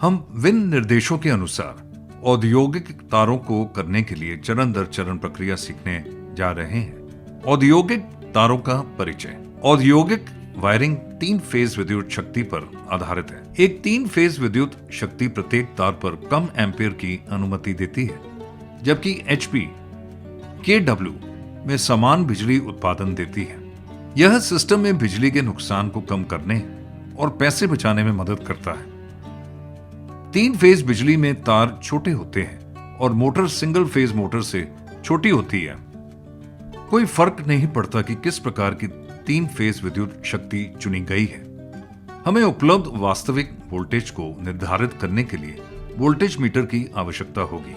हम विन निर्देशों के अनुसार औद्योगिक तारों को करने के लिए चरण दर चरण प्रक्रिया सीखने जा रहे हैं। औद्योगिक तारों का परिचय। औद्योगिक वायरिंग 3 फेज विद्युत शक्ति पर आधारित है। एक 3 फेज विद्युत शक्ति प्रत्येक तार पर कम एम्पीयर की अनुमति देती है, जबकि HP kW में समान बिजली उत्पादन देती है। यह सिस्टम में बिजली के नुकसान को कम करने और पैसे बचाने में मदद करता है। 3 फेज बिजली में तार छोटे होते हैं और मोटर सिंगल फेज मोटर से छोटी होती है। कोई फर्क नहीं पड़ता कि किस प्रकार की 3 फेज विद्युत शक्ति चुनी गई है। हमें उपलब्ध वास्तविक वोल्टेज को निर्धारित करने के लिए वोल्टेज मीटर की आवश्यकता होगी।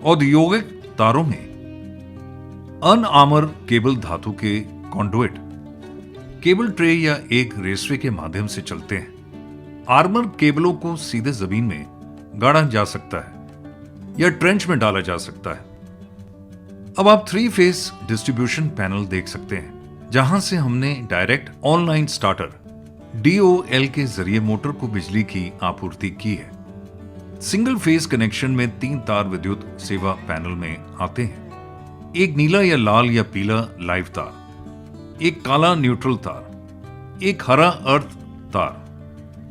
औद्योगिक तारों में अनआर्मर केबल धातु के कॉन्डुइट केबल ट्रे या एक रेसवे के माध्यम से चलते हैं। आर्मर केबलों को सीधे जमीन में गाड़ा जा सकता है या ट्रेंच में डाला जा सकता है। अब आप 3 फेज डिस्ट्रीब्यूशन पैनल देख सकते हैं, जहां से हमने डायरेक्ट ऑनलाइन स्टार्टर DOL के जरिए मोटर को बिजली की आपूर्ति की है। सिंगल फेज कनेक्शन में 3 तार विद्युत सेवा पैनल में आते हैं। एक नीला या लाल या पीला लाइव तार, एक काला न्यूट्रल तार, एक हरा अर्थ तार।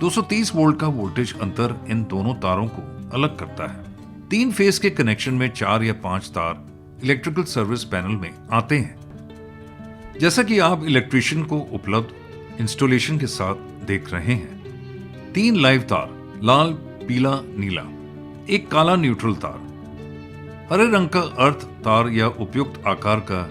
230 वोल्ट का वोल्टेज अंतर इन दोनों तारों को अलग करता है। 3 फेज के कनेक्शन में 4 या 5 तार इलेक्ट्रिकल सर्विस पैनल में आते हैं, जैसा कि आप इलेक्ट्रिशियन को उपलब्ध इंस्टॉलेशन के साथ देख रहे हैं। 3 लाइव तार, लाल, पीला, नीला, एक काला न्यूट्रल तार, हरे रंग का अर्थ तार या उपयुक्त आकार का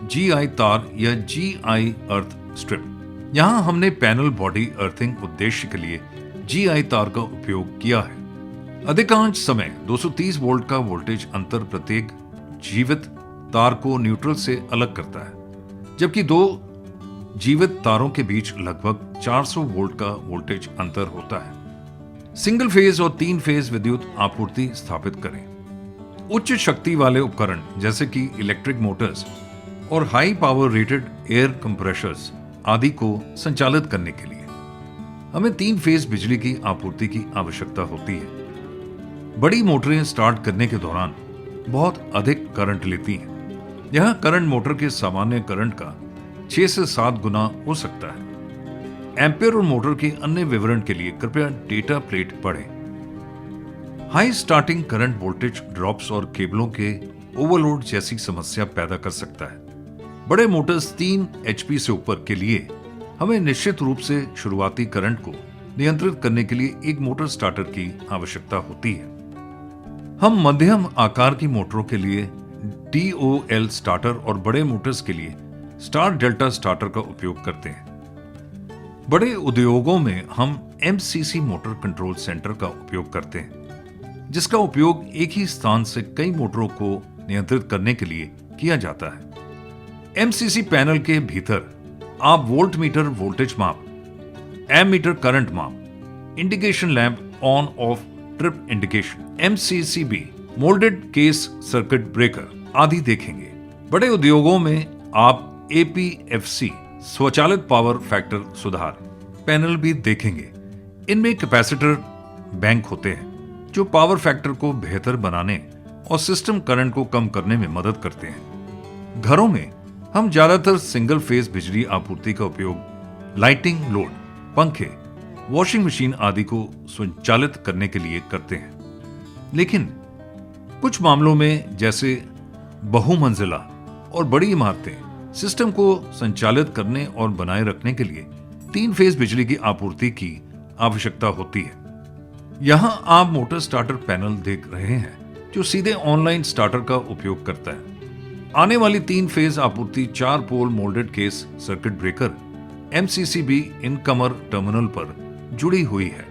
GI तार या GI अर्थ स्ट्रिप। यहां हमने पैनल बॉडी अर्थिंग उद्देश्य के लिए GI तार का उपयोग किया है। अधिकांश समय 230 वोल्ट का वोल्टेज अंतर प्रत्येक जीवित तार को न्यूट्रल से अलग करता है, जबकि 2 जीवित तारों के बीच लगभग 400 वोल्ट का वोल्टेज अंतर होता है। सिंगल फेज और 3 फेज विद्युत आपूर्ति स्थापित करें। उच्च शक्ति वाले उपकरण जैसे कि इलेक्ट्रिक मोटर्स और high power rated air compressors आदि को संचालित करने के लिए हमें 3 फेज बिजली की आपूर्ति की आवश्यकता होती है। बड़ी मोटरें स्टार्ट करने के दौरान बहुत अधिक करंट लेती हैं। यह करंट मोटर के सामान्य करंट का 6 से 7 गुना हो सकता है। एम्पियर और मोटर के अन्य विवरण के लिए कृपया डेटा प्लेट पढ़ें। High starting current voltage drops और केबलों के ओवरलोड जैसी समस्या पैदा कर सकता है। बड़े मोटर्स 3 HP से ऊपर के लिए हमें निश्चित रूप से शुरुआती करंट को नियंत्रित करने के लिए एक मोटर स्टार्टर की आवश्यकता होती है। हम मध्यम आकार की मोटरों के लिए DOL स्टार्टर और बड़े मोटर्स के लिए स्टार डेल्टा स्टार्टर का उपयोग करते हैं। बड़े उद्योगों में हम MCC मोटर कंट्रोल सेंटर का उपयोग करते हैं, जिसका उपयोग एक ही स्थान से कई मोटरों को नियंत्रित करने के लिए किया जाता है। MCC पैनल के भीतर आप वोल्ट मीटर वोल्टेज माप, एमीटर करंट माप, indication lamp on off trip indication, MCCB, moulded case circuit breaker आदि देखेंगे। बड़े उद्योगों में आप APFC स्वचालित पावर फैक्टर सुधार पैनल भी देखेंगे। इनमें कैपेसिटर बैंक होते हैं जो पावर फैक्टर को बेहतर बनाने और सिस्टम करंट को कम करने में मदद करते हैं। घरों में हम ज्यादातर सिंगल फेज बिजली आपूर्ति का उपयोग लाइटिंग लोड, पंखे, वॉशिंग मशीन आदि को संचालित करने के लिए करते हैं, लेकिन कुछ मामलों में जैसे बहुमंजिला और बड़ी इमारतें सिस्टम को संचालित करने और बनाए रखने के लिए 3 फेज बिजली की आपूर्ति की आवश्यकता होती है। यहां आप मोटर स्टार्टर पैनल देख रहे हैं जो सीधे ऑनलाइन स्टार्टर का उपयोग करता है। आने वाली 3 फेज आपूर्ति 4 pole moulded case circuit breaker MCCB incomer terminal पर जुड़ी हुई है।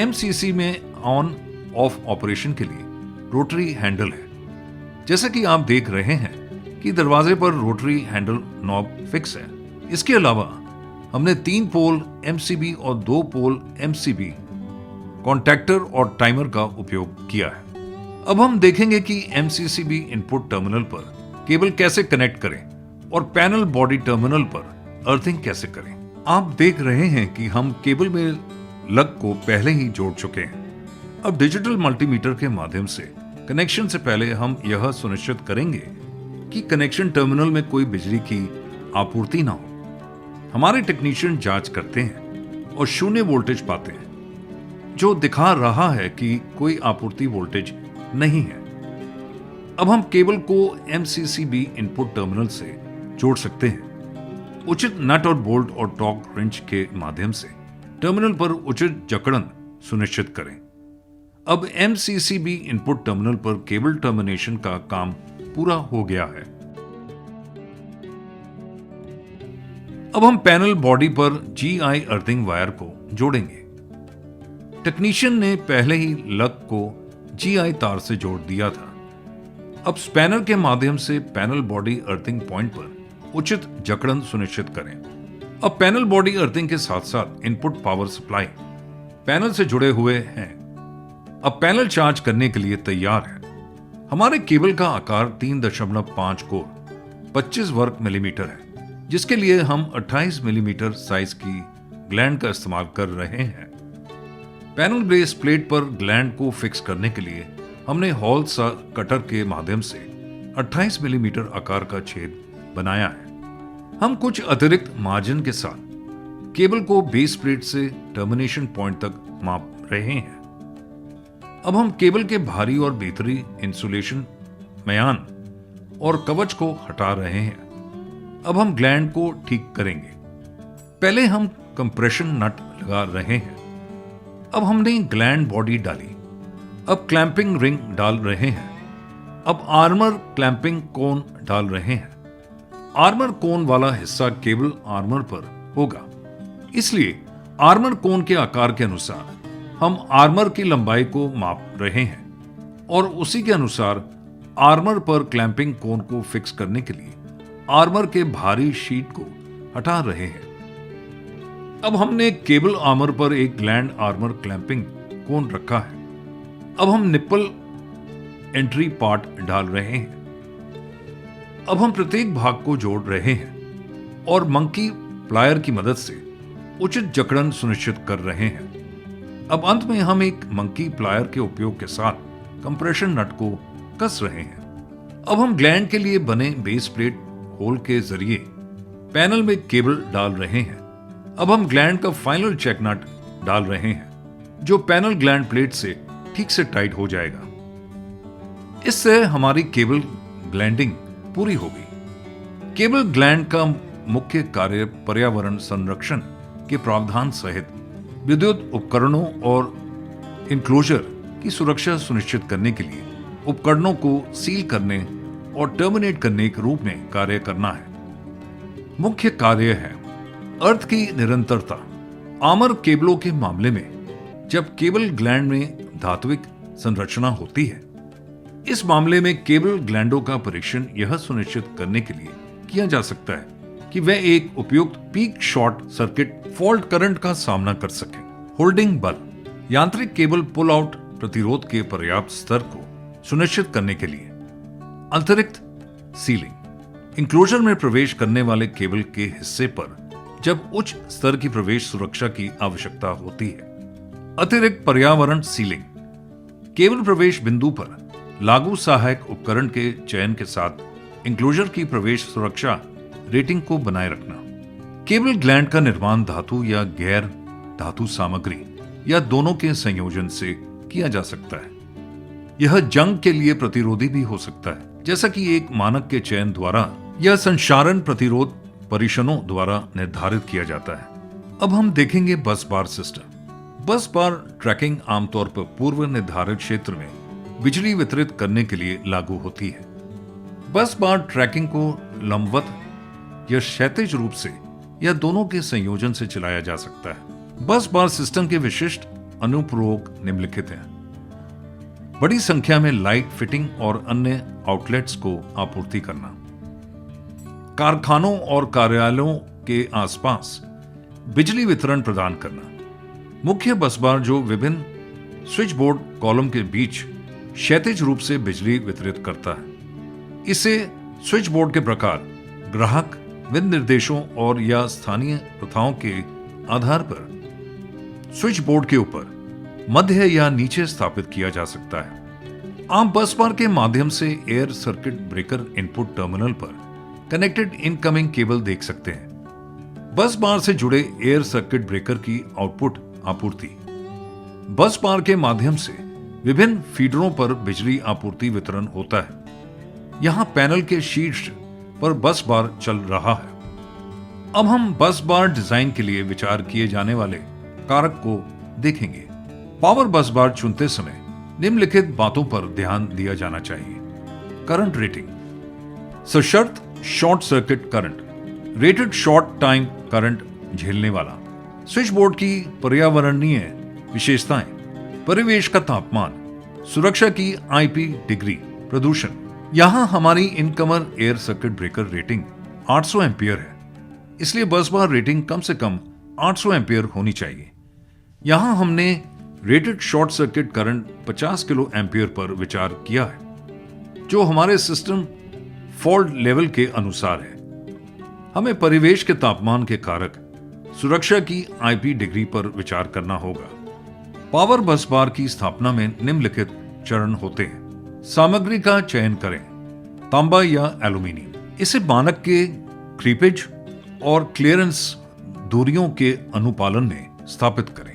MCC में ऑन ऑफ ऑपरेशन के लिए रोटरी हैंडल है। जैसा कि आप देख रहे हैं कि दरवाजे पर रोटरी हैंडल नॉब फिक्स है। इसके अलावा हमने 3 पोल MCB और 2 पोल MCB कॉन्टैक्टर और टाइमर का उपयोग किया है। अब हम देखेंगे कि MCCB इनपुट टर्मिनल पर केबल कैसे कनेक्ट करें और पैनल बॉडी टर्मिनल पर अर्थिंग कैसे करें। आप देख रहे हैं कि हम केबल में लग को पहले ही जोड़ चुके हैं। अब डिजिटल मल्टीमीटर के माध्यम से कनेक्शन से पहले हम यह सुनिश्चित करेंगे कि कनेक्शन टर्मिनल में कोई बिजली की आपूर्ति ना हो। हमारे टेक्नीशियन जांच करते हैं और 0 वोल्टेज पाते हैं, जो दिखा रहा है कि कोई आपूर्ति वोल्टेज नहीं है। अब हम केबल को MCCB इनपुट टर्मिनल से जोड़ सकते हैं। उचित नट और बोल्ट और टॉर्क रिंच के माध्यम से टर्मिनल पर उचित जकड़न सुनिश्चित करें। अब MCCB इनपुट टर्मिनल पर केबल टर्मिनेशन का काम पूरा हो गया है। अब हम पैनल बॉडी पर GI अर्थिंग वायर को जोड़ेंगे। टेक्नीशियन ने पहले ही लग को GI तार से जोड़ दिया था। अब स्पैनर के माध्यम से पैनल बॉडी अर्थिंग पॉइंट पर उचित जकड़न सुनिश्चित करें। अब पैनल बॉडी अर्थिंग के साथ साथ इनपुट पावर सप्लाई पैनल से जुड़े हुए हैं। अब पैनल चार्ज करने के लिए तैयार है। हमारे केबल का आकार 3.5 कोर 25 वर्ग मिलीमीटर है, जिसके लिए हम 28 मिलीमीटर साइज की ग्लैंड का इस्तेमाल कर रहे हैं। पैनल बेस प्लेट पर ग्लैंड को फिक्स करने के लिए हमने हॉल सा कटर के माध्यम से 28 मिलीमीटर आकार का छेद बनाया है। हम कुछ अतिरिक्त मार्जिन के साथ केबल को बेस प्लेट से टर्मिनेशन पॉइंट तक माप रहे हैं। अब हम केबल के भारी और भीतरी इंसुलेशन, मयान और कवच को हटा रहे हैं। अब हम ग्लैंड को ठीक करेंगे। पहले हम कंप्रेशन नट लगा रहे हैं। अब हमने ग्लैंड बॉडी डाली। अब क्लैंपिंग रिंग डाल रहे हैं। अब आर्मर क्लैंपिंग कोन डाल रहे हैं। आर्मर कोन वाला हिस्सा केबल आर्मर पर होगा, इसलिए आर्मर कोन के आकार के अनुसार हम आर्मर की लंबाई को माप रहे हैं और उसी के अनुसार आर्मर पर क्लैंपिंग कोन को फिक्स करने के लिए आर्मर के भारी शीट को हटा रहे हैं। अब हमने केबल आर्मर पर एक ग्लैंड आर्मर क्लैंपिंग कोन रखा है। अब हम निप्पल एंट्री पार्ट डाल रहे हैं। अब हम प्रत्येक भाग को जोड़ रहे हैं और मंकी प्लायर की मदद से उचित जकड़न सुनिश्चित कर रहे हैं। अब अंत में हम एक मंकी प्लायर के उपयोग के साथ कंप्रेशन नट को कस रहे हैं। अब हम ग्लैंड के लिए बने बेस प्लेट होल के जरिए पैनल में केबल डाल रहे हैं। अब हम ग्लैंड का फाइनल चेक नट डाल रहे हैं, जो पैनल ग्लैंड प्लेट से ठीक से टाइट हो जाएगा। इससे हमारी केबल ग्लैंडिंग पूरी होगी। केबल ग्लैंड का मुख्य कार्य पर्यावरण संरक्षण के प्रावधान सहित विद्युत उपकरणों और इनक्लोजर की सुरक्षा सुनिश्चित करने के लिए उपकरणों को सील करने और टर्मिनेट करने के रूप में कार्य करना है। मुख्य कार्य है अर्थ की निरंतरता। आर्मर केबलों के मामले में जब केबल ग्लैंड में धात्विक संरचना होती है, इस मामले में केबल ग्लैंडों का परीक्षण यह सुनिश्चित करने के लिए किया जा सकता है कि वह एक उपयुक्त peak short circuit fault current का सामना कर सके। होल्डिंग बल यांत्रिक केबल पुल आउट प्रतिरोध के पर्याप्त स्तर को सुनिश्चित करने के लिए। अतिरिक्त सीलिंग इंक्लोजर में प्रवेश करने वाले केबल के हिस्से पर जब उच्च स्तर की प्रवेश सुरक्षा की आवश्यकता होती है। अतिरिक्त पर्यावरण सीलिंग केबल प्रवेश बिंदु पर लागू सहायक उपकरण के चयन के साथ इंक्लोजर की प्रवेश सुरक्षा रेटिंग को बनाए रखना। केबल ग्लैंड का निर्माण धातु या गैर धातु सामग्री या दोनों के संयोजन से किया जा सकता है। यह जंग के लिए प्रतिरोधी भी हो सकता है, जैसा कि एक मानक के चयन द्वारा या संक्षारण प्रतिरोध परीक्षणों द्वारा निर्धारित किया जाता है। अब हम देखेंगे बस बार सिस्टम। बस बार ट्रैकिंग आमतौर पर पूर्व निर्धारित क्षेत्र में बिजली वितरित करने के लिए लागू होती है। बस बार ट्रैकिंग को लंबवत या क्षैतिज रूप से या दोनों के संयोजन से चलाया जा सकता है। बस बार सिस्टम के विशिष्ट अनुप्रयोग निम्नलिखित हैं। बड़ी संख्या में लाइट फिटिंग और अन्य आउटलेट्स को आपूर्ति करना, कारखानों और कार्यालयों के आसपास बिजली वितरण प्रदान करना, मुख्य बस बार जो विभिन्न स्विच बोर्ड कॉलम के बीच क्षैतिज रूप से बिजली वितरित करता है। इसे स्विच बोर्ड के प्रकार, ग्राहक विनिर्देशों और या स्थानीय प्रथाओं के आधार पर स्विच बोर्ड के ऊपर, मध्य या नीचे स्थापित किया जा सकता है। आप बस बार के माध्यम से air circuit breaker input terminal पर कनेक्टेड इनकमिंग केबल देख सकते हैं। बस बार से जुड़े एयर सर्किट ब्रेकर की आउटपुट आपूर्ति, बस बार के माध्यम से विभिन्न फीडरों पर बिजली आपूर्ति वितरण होता है। यहां पैनल के शीर्ष पर बस बार चल रहा है। अब हम बस बार डिजाइन के लिए विचार किए जाने वाले कारक को देखेंगे। पावर बस बार चुनते समय निम्नलिखित बातों पर ध्यान दिया जाना चाहिए। करंट रेटिंग, सशर्त short circuit current, rated short time current झेलने वाला। स्विच बोर्ड की पर्यावरणीय विशेषताएं, परिवेश का तापमान, सुरक्षा की आईपी डिग्री, प्रदूषण। यहां हमारी incomer air circuit breaker rating 800 ampere है, इसलिए बस बार रेटिंग कम से कम 800 एम्पियर होनी चाहिए। यहां हमने rated short circuit current 50 kilo ampere per विचार किया है, जो हमारे सिस्टम फॉल्ट लेवल के अनुसार है। हमें परिवेश के तापमान के कारक, सुरक्षा की आईपी डिग्री पर विचार करना होगा। पावर बस बार की स्थापना में निम्नलिखित चरण होते हैं। सामग्री का चयन करें, तांबा या एल्यूमीनियम। इसे मानक के क्रीपेज और क्लियरेंस दूरियों के अनुपालन में स्थापित करें।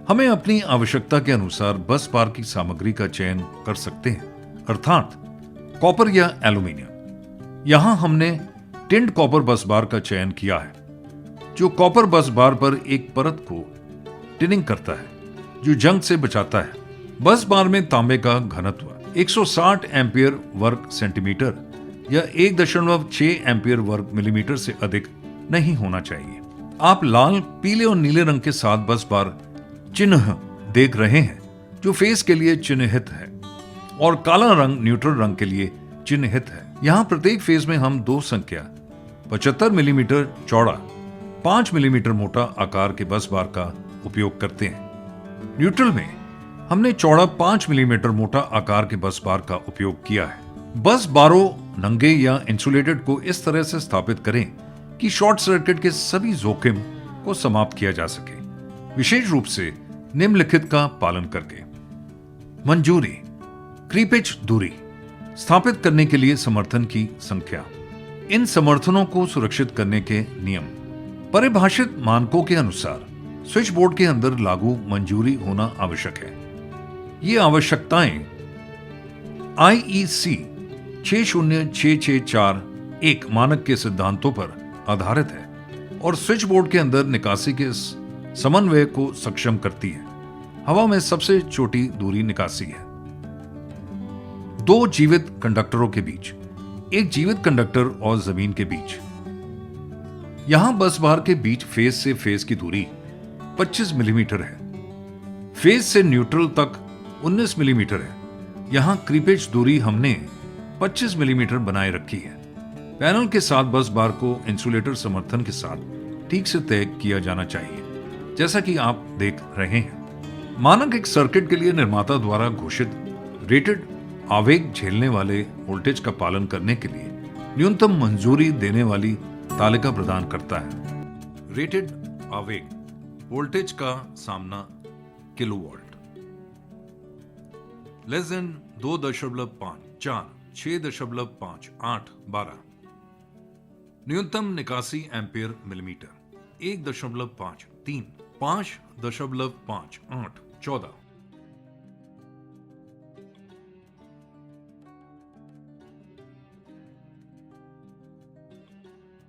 हमें अपनी आवश्यकता के अनुसार बस बार की सामग्री का चयन कर सकते हैं, अर्थात कॉपर या एल्यूमीनियम। यहां हमने टिंड कॉपर बस बार का चयन किया है, जो कॉपर बस बार पर एक परत को टिनिंग करता है, जो जंग से बचाता है। बस बार में तांबे का घनत्व 160 एम्पियर वर्ग सेंटीमीटर या 1.6 एम्पियर वर्ग मिलीमीटर से अधिक नहीं होना चाहिए। आप लाल, पीले और नीले रंग के साथ बस बार चिन्ह देख रहे हैं, जो फेस के लिए चिन्हित है, और काला रंग न्यूट्रल रंग के लिए चिन्हित है। यहां प्रत्येक फेज में हम दो संख्या 75 मिलीमीटर चौड़ा, 5 मिलीमीटर मोटा आकार के बस बार का उपयोग करते हैं। न्यूट्रल में हमने चौड़ा 5 मिलीमीटर मोटा आकार के बस बार का उपयोग किया है। बस बारों नंगे या इंसुलेटेड को इस तरह से स्थापित करें कि शॉर्ट सर्किट के सभी जोखिम को समाप्त किया जा सके, विशेष रूप से निम्नलिखित का पालन करके। मंजूरी, क्रीपेज दूरी, स्थापित करने के लिए समर्थन की संख्या, इन समर्थनों को सुरक्षित करने के नियम। परिभाषित मानकों के अनुसार स्विच बोर्ड के अंदर लागू मंजूरी होना आवश्यक है। ये आवश्यकताएं IEC 60664 मानक के सिद्धांतों पर आधारित है और स्विच बोर्ड के अंदर निकासी के समन्वय को सक्षम करती है। हवा में सबसे छोटी दूरी निकासी है। दो जीवित कंडक्टरों के बीच, एक जीवित कंडक्टर और जमीन के बीच। यहां बस बार के बीच फेस से फेस की दूरी 25 मिलीमीटर है। फेस से न्यूट्रल तक 19 मिलीमीटर है। यहां क्रीपेज दूरी हमने 25 मिलीमीटर बनाए रखी है। पैनल के साथ बस बार को इंसुलेटर समर्थन के साथ ठीक से तय किया जाना चाहिए, जैसा कि आप देख रहे हैं। मानक एक सर्किट के लिए निर्माता द्वारा घोषित रेटेड आवेग झेलने वाले वोल्टेज का पालन करने के लिए न्यूनतम मंजूरी देने वाली तालिका प्रदान करता है। रेटेड आवेग वोल्टेज का सामना किलोवाट, लेस देन 2.5, 4, 6.5, 8, 12। न्यूनतम निकासी एम्पियर मिलीमीटर 1.5, 3, 5.5, 8, 14।